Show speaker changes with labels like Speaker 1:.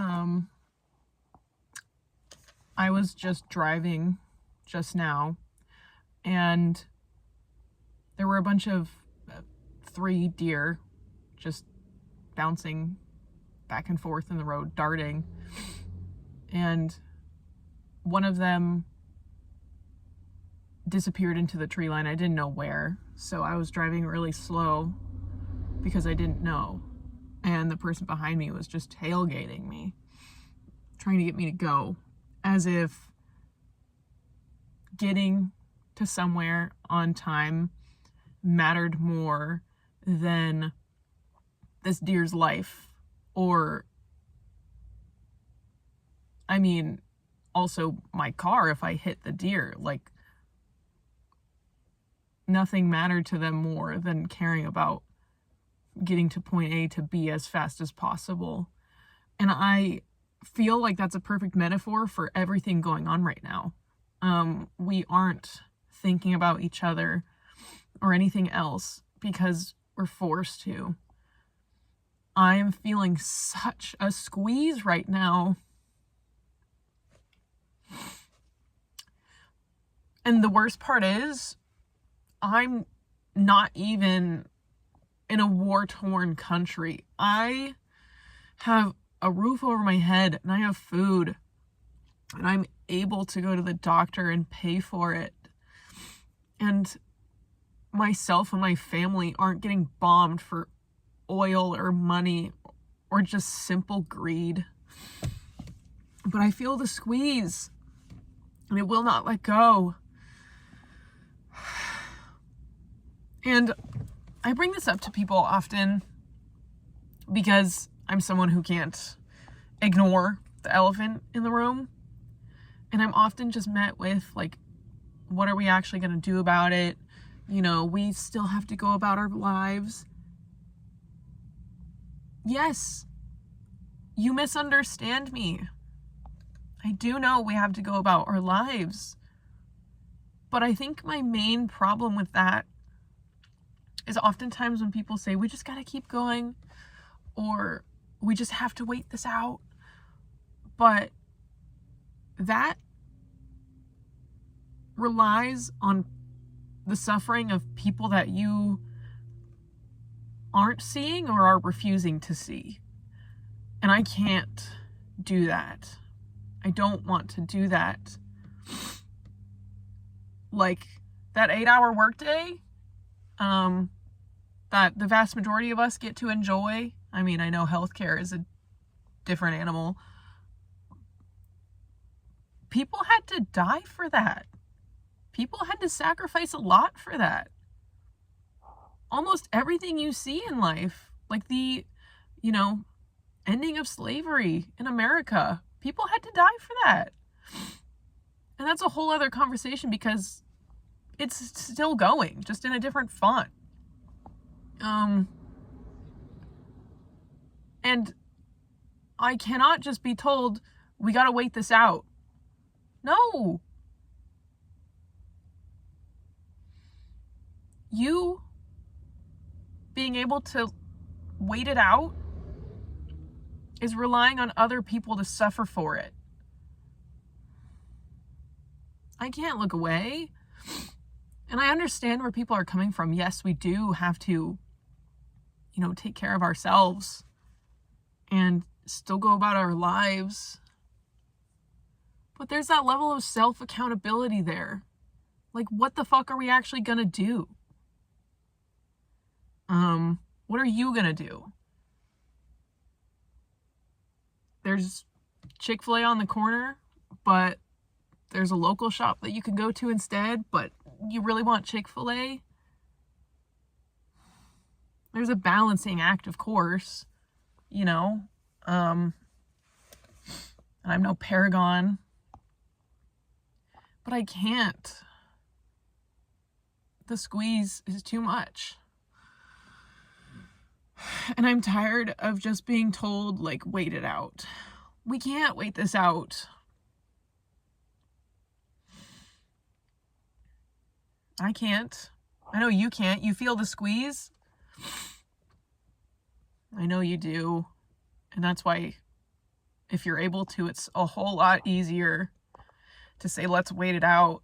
Speaker 1: Um, I was just driving just now, and there were a bunch of 3 deer just bouncing back and forth in the road, darting. And one of them disappeared into the tree line. I didn't know where, so I was driving really slow because I didn't know. And the person behind me was just tailgating me, trying to get me to go, as if getting to somewhere on time mattered more than this deer's life. Or, I mean, also my car if I hit the deer. Like, nothing mattered to them more than caring about getting to point A to B as fast as possible. And I feel like that's a perfect metaphor for everything going on right now. We aren't thinking about each other or anything else because we're forced to. I'm feeling such a squeeze right now. And the worst part is, I'm not even in a war-torn country. I have a roof over my head and I have food and I'm able to go to the doctor and pay for it. And myself and my family aren't getting bombed for oil or money or just simple greed. But I feel the squeeze and it will not let go. And I bring this up to people often because I'm someone who can't ignore the elephant in the room. And I'm often just met with, like, what are we actually going to do about it? You know, we still have to go about our lives. Yes, you misunderstand me. I do know we have to go about our lives. But I think my main problem with that is oftentimes when people say, we just got to keep going, or we just have to wait this out. But that relies on the suffering of people that you aren't seeing or are refusing to see. And I can't do that. I don't want to do that. Like, that 8-hour workday, that the vast majority of us get to enjoy. I mean, I know healthcare is a different animal. People had to die for that. People had to sacrifice a lot for that. Almost everything you see in life, like the, ending of slavery in America, people had to die for that. And that's a whole other conversation because it's still going, just in a different font. And I cannot just be told, we gotta wait this out. No. You being able to wait it out is relying on other people to suffer for it. I can't look away. And I understand where people are coming from. Yes, we do have to, take care of ourselves and still go about our lives. But there's that level of self-accountability there. Like, what the fuck are we actually gonna do? What are you gonna do? There's Chick-fil-A on the corner, but there's a local shop that you can go to instead, but you really want Chick-fil-A? There's a balancing act, of course, and I'm no paragon, but I can't. The squeeze is too much. And I'm tired of just being told, like, wait it out. We can't wait this out. I can't. I know you can't. You feel the squeeze? I know you do. And that's why If you're able to, it's a whole lot easier to say, let's wait it out